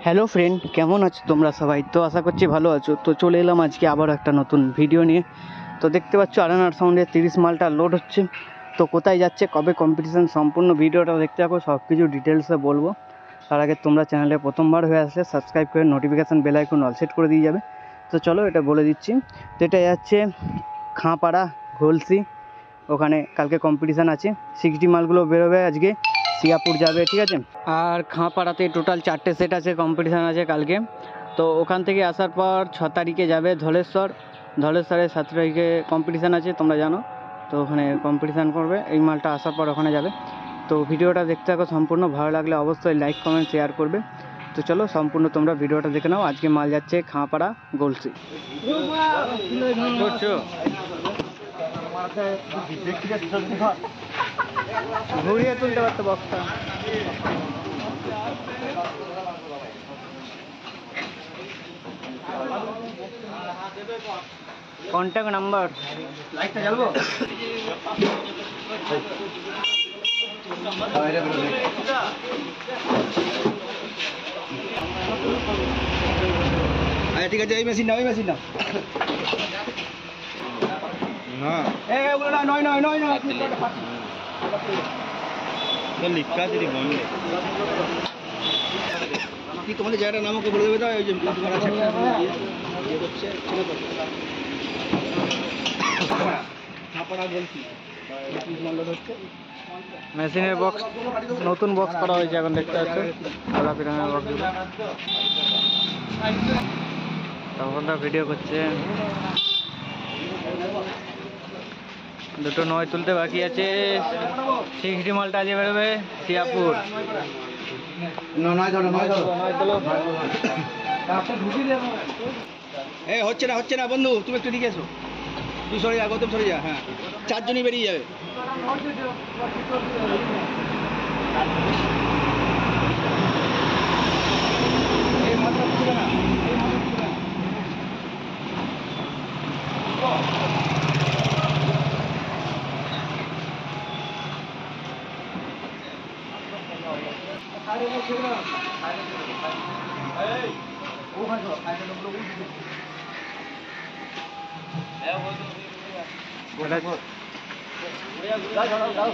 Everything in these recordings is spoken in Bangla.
হ্যালো ফ্রেন্ড, কেমন আছো তোমরা সবাই? তো আশা করছি ভালো আছো। তো চলে এলাম আজকে আবার একটা নতুন ভিডিও নিয়ে। তো দেখতে পাচ্ছ আরানার সাউন্ডে 30 মালটা লোড হচ্ছে। তো কোথায় যাচ্ছে, কবে কম্পিটিশান, সম্পূর্ণ ভিডিওটা দেখতে থাকো, সব কিছু ডিটেলসে বলবো। তার আগে তোমরা চ্যানেলে প্রথমবার হয়ে আসলে সাবস্ক্রাইব করে notification bell icon all set করে দিয়ে যাবে। তো চলো এটা বলে দিচ্ছি। তো এটা যাচ্ছে খাঁপাড়া গলসি, ওখানে কালকে কম্পিটিশান আছে। 60 মালগুলো বেরোবে আজকে, সিয়াপুর যাবে, ঠিক আছে। আর খাঁপাড়াতে টোটাল 4টে সেট আছে, কম্পিটিশান আছে কালকে। তো ওখান থেকে আসার পর 6 তারিখে যাবে ধলেশ্বর। ধলেশ্বরে 7 তারিখে কম্পিটিশান আছে, তোমরা জানো। তো ওখানে কম্পিটিশান করবে, এই মালটা আসার পর ওখানে যাবে। তো ভিডিওটা দেখতে থাকো সম্পূর্ণ, ভালো লাগলে অবশ্যই লাইক কমেন্ট শেয়ার করবে। তো চলো সম্পূর্ণ তোমরা ভিডিওটা দেখে নাও। আজকে মাল যাচ্ছে খাঁপাড়া গলসি। ঘুরিয়ে তুলতে পারতো বক্সটা। কন্ট্যাক্ট নাম্বার লাইটটা জ্বালবো। আচ্ছা ঠিক আছে, এই মেশিন নাও, এই মেশিন নাও। না এগুলো না, নয় নয় নয় নয় লিখা আছে বন্ধ। কি তোমাদের জায়গাটার নাম ওকে বলে দেবে? দাও, ওই যে তোমার আছে মেশিনের বক্স, নতুন বক্স করা হয়েছে এখন দেখতে পাচ্ছ। আলাদা পিরানের বক্সগুলো তখন ভিডিও করছে। দুটো নয় তুলতে বাকি আছে। 60 মালটা আজকে বেরোবে সিয়াপুর। হচ্ছে না হচ্ছে না বন্ধু, তুমি একটু দিকে এসো। তুই সরে যা, গৌতম সরে যা। হ্যাঁ, 4 জনই বেরিয়ে যাবে।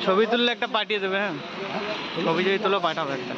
ছবি তুললে একটা পাঠিয়ে দেবে। হ্যাঁ, ছবি যদি তুলো পাঠাবে একটা।